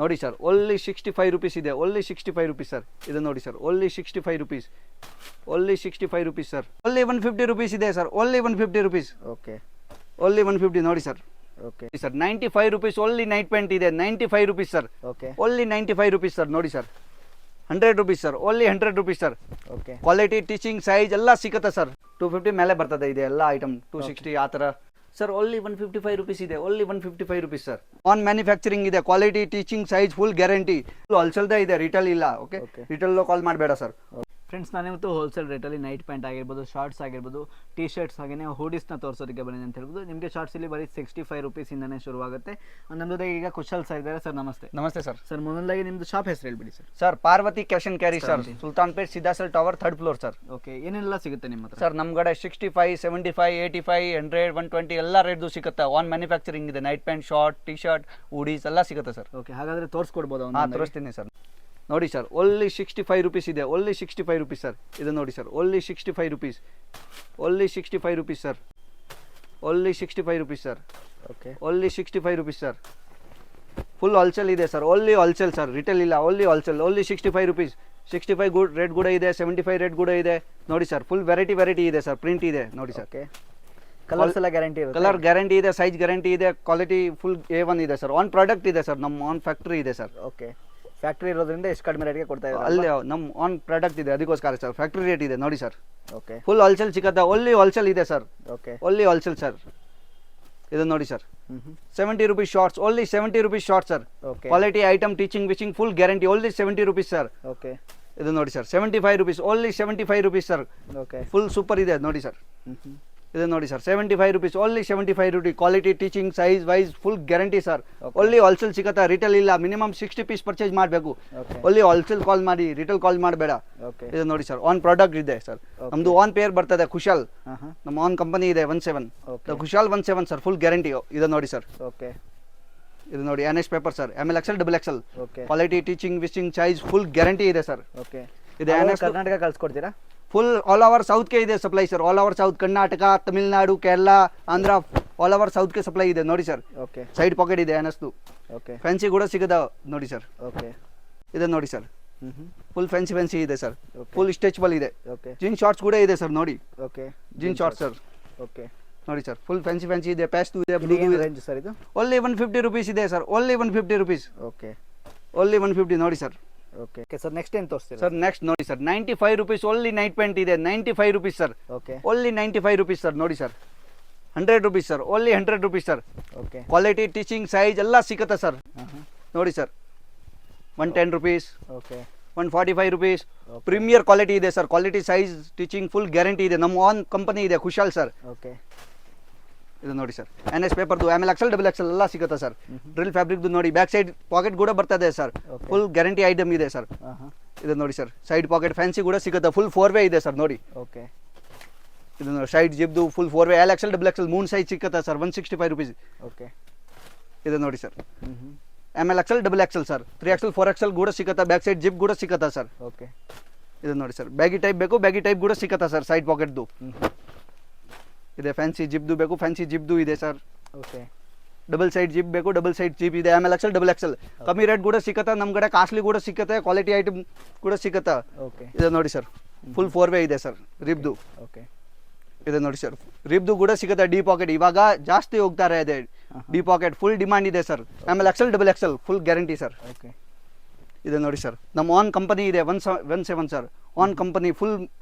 ನೋಡಿ sir only 65 rupees ಇದೆ, only 65 rupees sir. ಇದು ನೋಡಿ sir only 65 rupees, only 65 rupees sir. Only 150 rupees ಇದೆ sir, only 150 rupees. Okay, only 150 ನೋಡಿ sir. Okay sir 95 rupees only night pant ಇದೆ, 95 rupees sir. Okay, only 95 rupees sir. ನೋಡಿ sir 100 rupees sir, only 100 rupees sir. Okay, quality stitching size ಎಲ್ಲ ಸಿಗುತ್ತೆ sir. 250 ಮೇಲೆ ಬರ್ತದೆ ಇದೆ ಎಲ್ಲ ಐಟಮ್, 260 ಆ ಥರ ಸರ್. ಓನ್ಲಿ 155 rupees ಇದೆ, only 155 rupees sir. Own manufacturing ಇದೆ, quality stitching size full guarantee. ಹೋಲ್ಸೇಲ್ದೇ ಇದೆ, ರಿಟೇಲ್ ಇಲ್ಲ. ಓಕೆ, ರಿಟೇಲ್ ಕಾಲ್ ಮಾಡಬೇಡ ಸರ್. ಫ್ರೆಂಡ್ಸ್, ನಾನಿವತ್ತು ಹೋಲ್ಸೇಲ್ ರೇಟಲ್ಲಿ ನೈಟ್ ಪ್ಯಾಂಟ್ ಆಗಿರ್ಬೋದು, ಶಾರ್ಟ್ಸ್ ಆಗಿರ್ಬೋದು, ಟಿ ಶರ್ಟ್ಸ್ ಹಾಗೆಯೇ ಹೂಡೀಸ್ನ ತೋರಿಸೋದಕ್ಕೆ ಬಂದಿದೆ ಅಂತ ಹೇಳ್ಬೋದು. ನಿಮಗೆ ಶಾರ್ಟ್ಸ್ ಇಲ್ಲಿ ಬರೀ 65 rupees-ಇಂದನೇ ಶುರುವಾಗುತ್ತೆ. ನಮ್ಮದು ಈಗ ಕುಶಲ್ ಸರ್ ಇದ್ದಾರೆ ಸರ್. ನಮಸ್ತೆ. ನಮಸ್ತೆ ಸರ್. ಸರ್, ಮೊದಲಾಗಿ ನಿಮ್ಮದು ಶಾಪ್ ಹೆಸರು ಹೇಳ್ಬಿಡಿ sir. Sir Parvati cash and carry sir, Sultanpet Siddhachal tower 3rd floor sir. Okay, ಏನೆಲ್ಲ ಸಿಗುತ್ತೆ ನಿಮ್ಮ ಹತ್ರ ಸರ್? ನಮ್ಮ ಕಡೆ 65, 75, 85, 100, 120 ಎಲ್ಲ ರೇಟ್ದು ಸಿಗುತ್ತೆ. ಆನ್ ಮ್ಯಾನುಫ್ಯಾಕ್ಚರಿಂಗ್ ಇದೆ. Night pant, short, T shirt, hoodies ಎಲ್ಲ ಸಿಗುತ್ತೆ ಸರ್. ಓಕೆ, ಹಾಗಾದರೆ ತೋರಿಸ್ಕೊಡ್ಬೋದು? ಹಾಂ, ತೋರಿಸ್ತೀನಿ ಸರ್. ನೋಡಿ ಸರ್ ಓನ್ಲಿ 65 rupees ಇದೆ, ಓನ್ಲಿ 65 rupees ಸರ್. ಇದು ನೋಡಿ sir only 65 rupees, only 65 rupees sir, only 65 rupees sir. Okay, only 65 rupees sir. Full wholesale ಇದೆ sir, only wholesale sir, retail ಇಲ್ಲ, only wholesale. Only 65 rupees. 65 rate ಕೂಡ ಇದೆ, 75 rate ಕೂಡ ಇದೆ. ನೋಡಿ ಸರ್ ಫುಲ್ ವೆರೈಟಿ ಇದೆ ಸರ್, ಪ್ರಿಂಟ್ ಇದೆ ನೋಡಿ ಸರ್. ಓಕೆ, ಕಲರ್ಸ್ ಎಲ್ಲ ಗ್ಯಾರಂಟಿ ಇರುತ್ತೆ? ಕಲರ್ ಗ್ಯಾರಂಟಿ ಇದೆ, ಸೈಜ್ ಗ್ಯಾರಂಟಿ ಇದೆ, ಕ್ವಾಲಿಟಿ ಫುಲ್ A1 ಇದೆ ಸರ್. ಆನ್ ಪ್ರಾಡಕ್ಟ್ ಇದೆ ಸರ್, ನಮ್ಮ ಆನ್ ಫ್ಯಾಕ್ಟ್ರಿ ಇದೆ ಸರ್. ಓಕೆ, ಫ್ಯಾಕ್ಟ್ರಿ ಇರೋದ್ರಿಂದ ಎಷ್ಟು ಕಡಿಮೆ ರೇಟ್ಗೆ ಕೊಡ್ತಾ ಇದ್ದಾರೆ? ಅಲ್ಲಿ ನಮ್ಮ ಆನ್ ಪ್ರಾಡಕ್ಟ್ ಇದೆ, ಅದಕ್ಕೋಸ್ಕರ ಸರ್ ಫ್ಯಾಕ್ಟ್ರಿ ರೇಟ್ ಇದೆ ನೋಡಿ ಸರ್. ಓಕೆ, ಫುಲ್ ಹೋಲ್ಸೇಲ್ ಸಿಗುತ್ತೆ, ಓನ್ಲಿ ಹೋಲ್ಸೇಲ್ ಇದೆ sir. Okay, only wholesale sir. ಇದು ನೋಡಿ sir 70 rupees shorts, only 70 rupees short sir. Okay, quality item stitching ವಿಚಿಂಗ್ full guarantee, only 70 rupees sir. Okay, ಇದು ನೋಡಿ sir 75 rupees, only 75 rupees sir. Okay, full super ಇದೆ ನೋಡಿ sir. ಇದು ನೋಡಿ sir 75 rupees, only 75 rupees. Quality stitching size wise full guarantee sir. Only wholesale ಸಿಗುತ್ತೆ, retail ಇಲ್ಲ. Minimum 60 piece purchase ಮಾಡಬೇಕು. Only wholesale ಕಾಲ್ ಮಾಡಿ, ರಿಟೇಲ್ ಕಾಲ್ ಮಾಡಬೇಡ. ಇದು ನೋಡಿ ಸರ್ ಆನ್ ಪ್ರಾಡಕ್ಟ್ ಇದೆ ಸರ್. ನಮ್ದು ಆನ್ ಪೇರ್ ಬರ್ತದೆ ಕುಶಲ್, ನಮ್ಮ ಆನ್ ಕಂಪನಿ ಇದೆ 17 ಕುಶಲ್ 17 ಸರ್, ಫುಲ್ ಗ್ಯಾರಂಟಿ. ಇದು ನೋಡಿ ಸರ್. ಓಕೆ, ಇದು ನೋಡಿ NS paper sir, ML XL XXL. Okay, quality stitching ವಿಚಿಂಗ್ ಸೈಜ್ ಫುಲ್ ಗ್ಯಾರಂಟಿ ಇದೆ ಸರ್. ಓಕೆ, ಇದು NS ಕರ್ನಾಟಕ ಕಳ್ಸಿಕೊಡ್ತೀರಾ? ಫುಲ್ ಆಲ್ ಓವರ್ ಸೌತ್ಗೆ ಇದೆ supply sir. All over south, Karnataka, Tamil Nadu, Kerala, Andhra, all over ಸೌತ್ಗೆ ಸಪ್ಲೈ ಇದೆ ನೋಡಿ ಸರ್. ಓಕೆ, ಸೈಡ್ ಪಾಕೆಟ್ ಇದೆ NSದು. ಓಕೆ, ಫ್ಯಾನ್ಸಿ ಕೂಡ ಸಿಗದ ನೋಡಿ ಸರ್. ಓಕೆ, ಇದು ನೋಡಿ ಸರ್ ಫುಲ್ ಫ್ಯಾನ್ಸಿ ಇದೆ ಸರ್, Okay. ಫುಲ್ ಸ್ಟ್ರೆಚಬಲ್ ಇದೆ. ಓಕೆ, ಜೀನ್ ಶಾರ್ಟ್ಸ್ ಕೂಡ ಇದೆ ಸರ್ ನೋಡಿ. Okay, jean shorts sir okay, ನೋಡಿ ಸರ್ ಫುಲ್ ಫ್ಯಾನ್ಸಿ ಇದೆ, ಪ್ಯಾಸ್ಟು ಇದೆ, ಬ್ಲೂ ಇದೆ. ರೇಂಜ್ ಸರ್ ಇದು? ಓನ್ಲಿ 150 rupees ಇದೆ sir, only 150 rupees. Okay, only 150 ನೋಡಿ ಸರ್. ಓಕೆ ಸರ್, ನೆಕ್ಸ್ಟ್ ಏನು ತೋರಿಸ್ತೀರಾ ಸರ್? ನೆಕ್ಸ್ಟ್ ನೋಡಿ sir 95 rupees only night pant ಇದೆ, 95 rupees sir. Okay, only 95 rupees sir. ನೋಡಿ sir 100 rupees sir, only 100 rupees sir. Okay, quality stitching size ಎಲ್ಲ ಸಿಗುತ್ತೆ sir. ನೋಡಿ sir 110 rupees, okay, 145 rupees. Premier quality ಇದೆ sir, quality size stitching full guarantee ಇದೆ. ನಮ್ಮ on company ಇದೆ Kushal sir. Okay, ಇದು ನೋಡಿ ಸರ್ NS ಪೇಪರ್ದು, ML XL XXL ಎಲ್ಲ ಸಿಗುತ್ತೆ ಸರ್. ಡ್ರಿಲ್ ಫ್ಯಾಬ್ರಿಕ್ದು ನೋಡಿ, ಬ್ಯಾಕ್ ಸೈಡ್ ಪಾಕೆಟ್ ಕೂಡ ಬರ್ತದೆ ಸರ್. ಫುಲ್ ಗ್ಯಾರಂಟಿ ಐಟಮ್ ಇದೆ ಸರ್. ಇದು ನೋಡಿ ಸರ್ ಸೈಡ್ ಪಾಕೆಟ್ ಫ್ಯಾನ್ಸಿ ಕೂಡ ಸಿಗುತ್ತೆ, ಫುಲ್ 4-way ಇದೆ ಸರ್ ನೋಡಿ. ಓಕೆ, ಇದು ನೋಡಿ ಸೈಡ್ ಜಿಪ್ದು full 4-way, L XL XXL 3 size ಸಿಗುತ್ತೆ ಸರ್, 165 rupees. ಓಕೆ, ಇದು ನೋಡಿ sir ML XL XXL sir, 3XL 4XL ಕೂಡ ಸಿಗುತ್ತೆ, ಬ್ಯಾಕ್ ಸೈಡ್ ಜಿಪ್ ಕೂಡ ಸಿಗುತ್ತೆ ಸರ್. ಓಕೆ, ಇದು ನೋಡಿ ಸರ್ ಬ್ಯಾಗಿ ಟೈಪ್ ಬೇಕು, ಬ್ಯಾಗಿ ಟೈಪ್ ಕೂಡ ಸಿಗುತ್ತೆ ಸರ್. ಸೈಡ್ ಪಾಕೆಟ್ದು ಇದೆ, ಫ್ಯಾನ್ಸಿ ಜಿಪ್ದು ಬೇಕು, ಫ್ಯಾನ್ಸಿ ಜಿಪ್ದು ಇದೆ sir. Okay, double side zip ಬೇಕು, ಡಬಲ್ ಸೈಡ್ ಜಿಪ್ ಇದೆ, ML XL XXL. ಕಮ್ಮಿ ರೇಟ್ ಕೂಡ ಸಿಗುತ್ತೆ ನಮ್ಮ ಕಡೆ, ಕಾಸ್ಟ್ಲಿ ಕೂಡ ಸಿಗುತ್ತೆ, ಕ್ವಾಲಿಟಿ ಐಟಮ್ ಕೂಡ ಸಿಗುತ್ತೆ. ಓಕೆ, ಇದು ನೋಡಿ ಸರ್ ಫುಲ್ 4-way ಇದೆ ಸರ್ ರಿಬ್ದು. ಓಕೆ, ಇದು ನೋಡಿ ಸರ್ ರಿಬ್ದು ಕೂಡ ಸಿಗುತ್ತೆ. ಡಿ ಪಾಕೆಟ್ ಇವಾಗ ಜಾಸ್ತಿ ಹೋಗ್ತಾರೆ ಇದೆ, ಡಿ ಪಾಕೆಟ್ ಫುಲ್ ಡಿಮಾಂಡ್ ಇದೆ sir. ML XL XXL full guarantee sir. Okay, ಇದು ನೋಡಿ ಸರ್ ನಮ್ಮ ಆನ್ ಕಂಪನಿ ಇದೆ 17 sir. On company full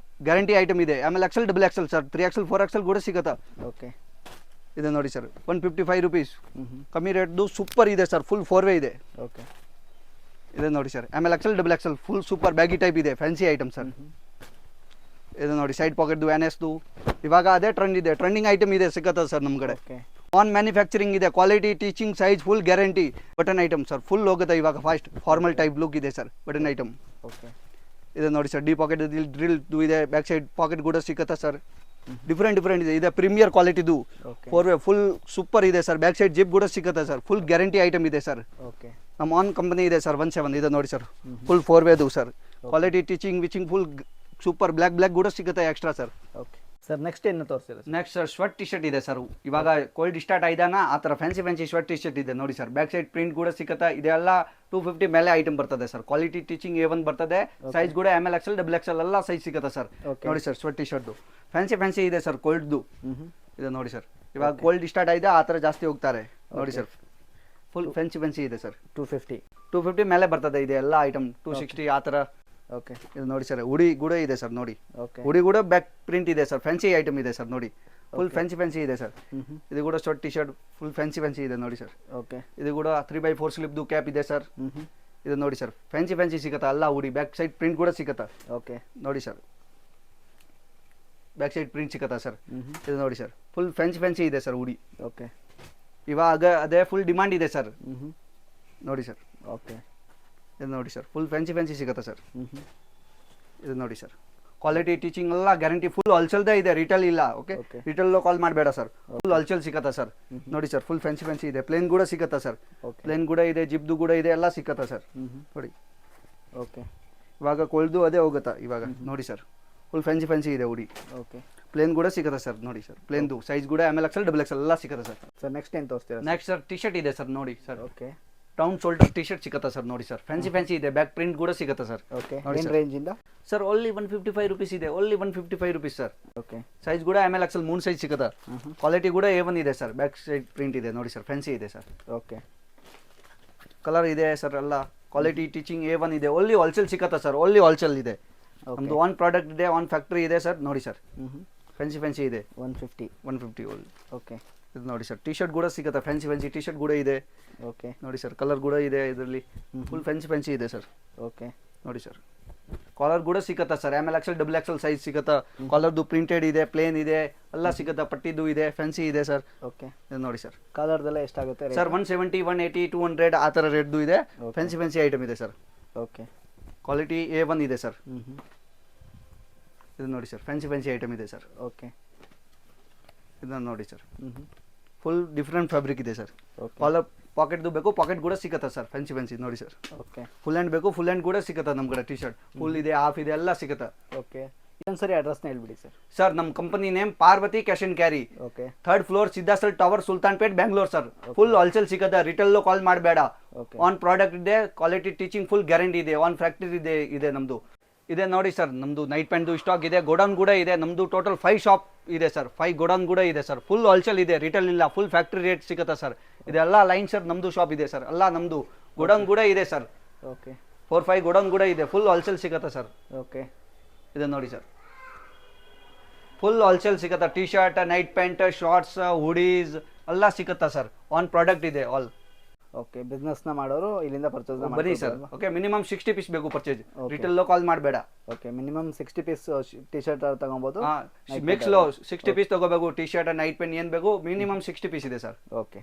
guarantee item ಇದೆ. ML XL XXL sir, 3XL 4XL ಕೂಡ ಸಿಗುತ್ತೆ. ಓಕೆ, ಇದು ನೋಡಿ ಸರ್ 155 rupees. ಕಮ್ಮಿ ರೇಟ್ದು ಸೂಪರ್ ಇದೆ ಸರ್, ಫುಲ್ 4-way ಇದೆ. ಓಕೆ, ಇದು ನೋಡಿ sir ML XL XXL full super baggy type ಇದೆ, ಫ್ಯಾನ್ಸಿ ಐಟಮ್ ಸರ್. ಇದು ನೋಡಿ ಸೈಡ್ ಪಾಕೆಟ್ದು NSದು ಇವಾಗ ಅದೇ ಟ್ರೆಂಡ್ ಇದೆ, ಟ್ರೆಂಡಿಂಗ್ ಐಟಮ್ ಇದೆ, ಸಿಗುತ್ತೆ ಸರ್ ನಮ್ಮ ಕಡೆ. ಓಕೆ, ಆನ್ ಮ್ಯಾನುಫ್ಯಾಕ್ಚರಿಂಗ್ ಇದೆ, quality stitching size full guarantee. Button item sir full ಹೋಗುತ್ತೆ ಇವಾಗ, ಫಾಸ್ಟ್ ಫಾರ್ಮಲ್ ಟೈಪ್ ಲುಕ್ ಇದೆ ಸರ್ ಬಟನ್ ಐಟಮ್. ಓಕೆ, ಇದು ನೋಡಿ ಸರ್ ಡಿ ಪಾಕೆಟ್ ಡ್ರಿಲ್ ಇದೆ, ಬ್ಯಾಕ್ ಸೈಡ್ ಪಾಕೆಟ್ ಕೂಡ ಸಿಗುತ್ತೆ ಸರ್. ಡಿಫ್ರೆಂಟ್ ಇದೆ, ಇದೆ ಪ್ರೀಮಿಯರ್ ಕ್ವಾಲಿಟಿದು 4-way ಫುಲ್ ಸೂಪರ್ ಇದೆ ಸರ್. ಬ್ಯಾಕ್ ಸೈಡ್ ಜಿಪ್ ಕೂಡ ಸಿಗುತ್ತೆ ಸರ್, ಫುಲ್ ಗ್ಯಾರಂಟಿ ಐಟಮ್ ಇದೆ ಸರ್. ಓಕೆ, ನಮ್ಮ ಆನ್ ಕಂಪನಿ ಇದೆ ಸರ್ 17. ಇದು ನೋಡಿ sir full 4-way sir, quality stitching ವಿಚಿಂಗ್ ಫುಲ್ ಸೂಪರ್. ಬ್ಲ್ಯಾಕ್ ಕೂಡ ಸಿಗುತ್ತೆ extra sir. Okay, sir next ಏನು ತೋರಿಸ್ತೀರಾ sir? Next sir shirt T shirt ಇದೆ ಸರ್. ಇವಾಗ ಕೋಲ್ಡ್ ಸ್ಟಾರ್ಟ್ ಆಯ್ದಾನ ಆ ಥರ ಫ್ಯಾನ್ಸಿ ಶರ್ಟ್ ಟಿ ಶರ್ಟ್ ಇದೆ ನೋಡಿ ಸರ್. ಬ್ಯಾಕ್ ಸೈಡ್ ಪ್ರಿಂಟ್ ಕೂಡ ಸಿಕ್ಕತ್ತೆ. ಇದೆಲ್ಲ 250 ಮೇಲೆ ಐಟಮ್ ಬರ್ತದೆ ಸರ್. ಕ್ವಾಲಿಟಿ ಟೀಚಿಂಗ್ A1 ಬರ್ತದೆ. ಸೈಜ್ ಕೂಡ ML XL XXL ಎಲ್ಲ ಸೈಜ್ ಸಿಗುತ್ತೆ ಸರ್. ನೋಡಿ ಸರ್ ಶರ್ಟ್ ಟಿ ಶರ್ಟ್ದು ಫ್ಯಾನ್ಸಿ ಇದೆ ಸರ್. ಕೋಲ್ಡ್ದು ಇದೆ ನೋಡಿ ಸರ್. ಇವಾಗ ಕೋಲ್ಡ್ ಸ್ಟಾರ್ಟ್ ಆಗಿದೆ ಆ ಥರ ಜಾಸ್ತಿ ಹೋಗ್ತಾರೆ ನೋಡಿ ಸರ್. ಫುಲ್ ಫ್ಯಾನ್ಸಿ ಇದೆ ಸರ್. 250 ಮೇಲೆ ಬರ್ತದೆ. ಇದೆ ಎಲ್ಲ ಐಟಮ್ 260 ಆ ಥರ. ಓಕೆ, ಇದು ನೋಡಿ ಸರ್. ಹುಡಿ ಕೂಡ ಇದೆ ಸರ್ ನೋಡಿ. ಹುಡಿ ಕೂಡ ಬ್ಯಾಕ್ ಪ್ರಿಂಟ್ ಇದೆ ಸರ್. ಫ್ಯಾನ್ಸಿ ಐಟಮ್ ಇದೆ ಸರ್ ನೋಡಿ. ಫುಲ್ ಫ್ಯಾನ್ಸಿ ಇದೆ ಸರ್. ಇದು ಕೂಡ shirt T shirt full fancy ಇದೆ ನೋಡಿ ಸರ್. ಓಕೆ, ಇದು ಕೂಡ 3x4 ಸ್ಲಿಪ್ದು ಕ್ಯಾಪ್ ಇದೆ ಸರ್. ಇದು ನೋಡಿ ಸರ್ ಫ್ಯಾನ್ಸಿ ಸಿಗುತ್ತಾ ಎಲ್ಲ ಹುಡಿ. ಬ್ಯಾಕ್ ಸೈಡ್ ಪ್ರಿಂಟ್ ಕೂಡ ಸಿಗುತ್ತಾ. ಓಕೆ ನೋಡಿ ಸರ್ ಬ್ಯಾಕ್ ಸೈಡ್ ಪ್ರಿಂಟ್ ಸಿಗುತ್ತಾ ಸರ್. ಇದು ನೋಡಿ ಸರ್ ಫುಲ್ ಫ್ಯಾನ್ಸಿ ಇದೆ ಸರ್ ಹುಡಿ. ಓಕೆ, ಇವಾಗ ಅದೇ ಫುಲ್ ಡಿಮಾಂಡ್ ಇದೆ ಸರ್ ನೋಡಿ ಸರ್. ಓಕೆ, ಇದು ನೋಡಿ ಸರ್ ಫುಲ್ ಫ್ಯಾನ್ಸಿ ಸಿಗುತ್ತಾ ಸರ್. ಇದು ನೋಡಿ ಸರ್ ಕ್ವಾಲಿಟಿ ಟೀಚಿಂಗ್ ಎಲ್ಲ ಗ್ಯಾರಂಟಿ. ಫುಲ್ ಹೋಲ್ಸೇಲ್ದೇ ಇದೆ, ರಿಟೇಲ್ ಇಲ್ಲ. ಓಕೆ, ರಿಟೇಲ್ ಕಾಲ್ ಮಾಡಬೇಡ ಸರ್. ಫುಲ್ ಹೋಲ್ಸೇಲ್ ಸಿಗುತ್ತಾ ಸರ್. ನೋಡಿ ಸರ್ ಫುಲ್ ಫ್ಯಾನ್ಸಿ ಇದೆ. ಪ್ಲೇನ್ ಕೂಡ ಸಿಗುತ್ತಾ ಸರ್. ಪ್ಲೇನ್ ಕೂಡ ಇದೆ, ಜಿಪ್ದು ಕೂಡ ಇದೆ, ಎಲ್ಲ ಸಿಕ್ಕತ್ತಾ ಸರ್ ನೋಡಿ. ಓಕೆ, ಇವಾಗ ಕೊಳ್ದು ಅದೇ ಹೋಗುತ್ತಾ ಇವಾಗ ನೋಡಿ ಸರ್. ಫುಲ್ ಫ್ಯಾನ್ಸಿ ಇದೆ ಹುಡಿ. ಓಕೆ, ಪ್ಲೇನ್ ಕೂಡ ಸಿಗುತ್ತೆ ಸರ್ ನೋಡಿ ಸರ್. ಪ್ಲೇನ್ದು ಸೈಜ್ ಕೂಡ ML XL XXL ಎಲ್ಲ ಸಿಗುತ್ತೆ ಸರ್. ಸರ್ ನೆಕ್ಸ್ಟ್ ಏನು ತೋರಿಸ್ತೀರಾ? ನೆಕ್ಸ್ಟ್ ಸರ್ ಟಿ ಶರ್ಟ್ ಇದೆ ಸರ್ ನೋಡಿ sir. Okay, town shoulder T shirt ಸಿಗುತ್ತಾ ಸರ್ ನೋಡಿ ಸರ್. ಫ್ಯಾನ್ಸಿ ಇದೆ. ಬ್ಯಾಕ್ ಪ್ರಿಂಟ್ ಕೂಡ ಸಿಗುತ್ತಾ ಸರ್. ಓಕೆ, ಏನು ರೇಂಜಿಂದ ಸರ್? ಓನ್ಲಿ 155 ರುಪೀಸ್ ಇದೆ. Only 155 rupees sir. Okay, size ಕೂಡ ML XL 3 ಸೈಜ್ ಸಿಗುತ್ತಾ. ಕ್ವಾಲಿಟಿ ಕೂಡ A1 ಇದೆ ಸರ್. ಬ್ಯಾಕ್ ಸೈಡ್ ಪ್ರಿಂಟ್ ಇದೆ ನೋಡಿ ಸರ್. ಫ್ಯಾನ್ಸಿ ಇದೆ ಸರ್. ಓಕೆ, ಕಲರ್ ಇದೆ ಸರ್ ಎಲ್ಲ. ಕ್ವಾಲಿಟಿ ಟೀಚಿಂಗ್ A1 ಇದೆ. ಓನ್ಲಿ ಹೋಲ್ಸೇಲ್ ಸಿಗುತ್ತಾ ಸರ್. ಓನ್ಲಿ ಹೋಲ್ಸೇಲ್ ಇದೆ. ನಮ್ಮದು ಒನ್ ಪ್ರಾಡಕ್ಟ್ ಇದೆ, ಒನ್ ಫ್ಯಾಕ್ಟ್ರಿ ಇದೆ ಸರ್ ನೋಡಿ ಸರ್. ಫ್ಯಾನ್ಸಿ ಇದೆ. 150 ಓನ್ಲಿ. ಓಕೆ, ಇದು ನೋಡಿ ಸರ್. ಟಿ ಶರ್ಟ್ ಕೂಡ ಸಿಗುತ್ತಾ. ಫ್ಯಾನ್ಸಿ ಟಿ ಶರ್ಟ್ ಕೂಡ ಇದೆ. ಓಕೆ, ನೋಡಿ ಸರ್ ಕಲರ್ ಕೂಡ ಇದೆ ಇದರಲ್ಲಿ. ಫುಲ್ ಫ್ಯಾನ್ಸಿ ಇದೆ ಸರ್. ಓಕೆ, ನೋಡಿ ಸರ್ ಕಾಲರ್ ಕೂಡ ಸಿಗುತ್ತಾ sir. ML XL XXL size ಸಿಗುತ್ತಾ. ಕಾಲರ್ದು ಪ್ರಿಂಟೆಡ್ ಇದೆ, ಪ್ಲೇನ್ ಇದೆ, ಎಲ್ಲ ಸಿಗುತ್ತಾ. ಪಟ್ಟಿದ್ದು ಇದೆ, ಫ್ಯಾನ್ಸಿ ಇದೆ ಸರ್. ಓಕೆ, ಇದು ನೋಡಿ ಸರ್. ಕಾಲರ್ದೆಲ್ಲ ಎಷ್ಟಾಗುತ್ತೆ ಸರ್? 170, 180, 200 ಆ ಥರ ರೇಟ್ದು ಇದೆ. ಫ್ಯಾನ್ಸಿ ಐಟಮ್ ಇದೆ ಸರ್. ಓಕೆ, ಕ್ವಾಲಿಟಿ A1 ಇದೆ ಸರ್. ಇದು ನೋಡಿ ಸರ್ ಫ್ಯಾನ್ಸಿ ಐಟಮ್ ಇದೆ ಸರ್. ಓಕೆ, ಇದನ್ನು ನೋಡಿ ಸರ್. ಫುಲ್ ಡಿಫ್ರೆಂಟ್ ಫ್ಯಾಬ್ರಿಕ್ ಇದೆ ಸರ್. ಕಾಲರ್ ಪಾಕೆಟ್ದು ಬೇಕು, ಪಾಕೆಟ್ ಕೂಡ ಸಿಗುತ್ತಾ ಸರ್. ಫ್ಯಾನ್ಸಿ ನೋಡಿ ಸರ್. ಓಕೆ, ಫುಲ್ ಹ್ಯಾಂಡ್ ಬೇಕು, ಫುಲ್ ಹ್ಯಾಂಡ್ ಕೂಡ ಸಿಗುತ್ತಾ ನಮ್ಮ ಕಡೆ. ಟಿ ಶರ್ಟ್ ಫುಲ್ ಇದೆ, ಹಾಫ್ ಇದೆ, ಎಲ್ಲ ಸಿಗುತ್ತಾ. ಓಕೆ, ಇನ್ನೊಂದ್ಸರಿ ಅಡ್ರೆಸ್ನ ಹೇಳ್ಬಿಡಿ ಸರ್. ಸರ್ ನಮ್ಮ company name Parvati cash and carry. Okay, 3rd floor Siddhachal tower, Sultanpet, Bangalore sir. Full wholesale ಸಿಗುತ್ತೆ. ರಿಟೇಲ್ ಕಾಲ್ ಮಾಡಬೇಡ. ಆನ್ ಪ್ರಾಡಕ್ಟ್ ಇದೆ, ಕ್ವಾಲಿಟಿ ಟೀಚಿಂಗ್ ಫುಲ್ ಗ್ಯಾರಂಟಿ ಇದೆ. ಆನ್ ಫ್ಯಾಕ್ಟರಿ ಇದೆ ನಮ್ಮದು. ಇದೆ ನೋಡಿ ಸರ್ ನಮ್ಮದು ನೈಟ್ ಪ್ಯಾಂಟ್ದು ಸ್ಟಾಕ್ ಇದೆ. ಗೋಡೌನ್ ಕೂಡ ಇದೆ ನಮ್ಮದು. ಟೋಟಲ್ 5 ಶಾಪ್ ಇದೆ ಸರ್. 5 ಗೋಡೌನ್ ಕೂಡ ಇದೆ ಸರ್. ಫುಲ್ ಹೋಲ್ಸೇಲ್ ಇದೆ, ರಿಟೇಲ್ ಇಲ್ಲ. ಫುಲ್ ಫ್ಯಾಕ್ಟ್ರಿ ರೇಟ್ ಸಿಗುತ್ತಾ ಸರ್. ಇದೆಲ್ಲ ಲೈನ್ ಸರ್ ನಮ್ಮದು ಶಾಪ್ ಇದೆ ಸರ್. ಎಲ್ಲ ನಮ್ಮದು. ಗೋಡೌನ್ ಕೂಡ ಇದೆ ಸರ್. ಓಕೆ, 4-5 ಗೋಡೌನ್ ಕೂಡ ಇದೆ. ಫುಲ್ ಹೋಲ್ಸೇಲ್ ಸಿಗುತ್ತಾ ಸರ್. ಓಕೆ, ಇದೆ ನೋಡಿ ಸರ್. ಫುಲ್ ಹೋಲ್ಸೇಲ್ ಸಿಗುತ್ತಾ. T shirt, night pant, shorts, hoodies ಎಲ್ಲ ಸಿಗುತ್ತಾ ಸರ್. ಆನ್ ಪ್ರಾಡಕ್ಟ್ ಇದೆ ಆಲ್. ಓಕೆ, ಬಿಸ್ನೆಸ್ನ ಮಾಡೋರು ಇಲ್ಲಿಂದ ಪರ್ಚೇಸ್ ಬನ್ನಿ ಸರ್. ಓಕೆ, ಮಿನಿಮಮ್ 60 ಪೀಸ್ ಬೇಕು ಪರ್ಚೇಸ್. ರಿಟೇಲ್ ಕಾಲ್ ಮಾಡಬೇಡ. Okay, minimum 60 piece T shirt ತಗೊಬೋದು. ಮಿಕ್ಸ್ ಲೋ 60 ಪೀಸ್ ತಗೋಬೇಕು. ಟಿ ಶರ್ಟ್, ನೈಟ್ ಪ್ಯಾಂಟ್ ಏನು ಬೇಕು ಮಿನಿಮಮ್ 60 ಪೀಸ್ ಇದೆ ಸರ್. ಓಕೆ.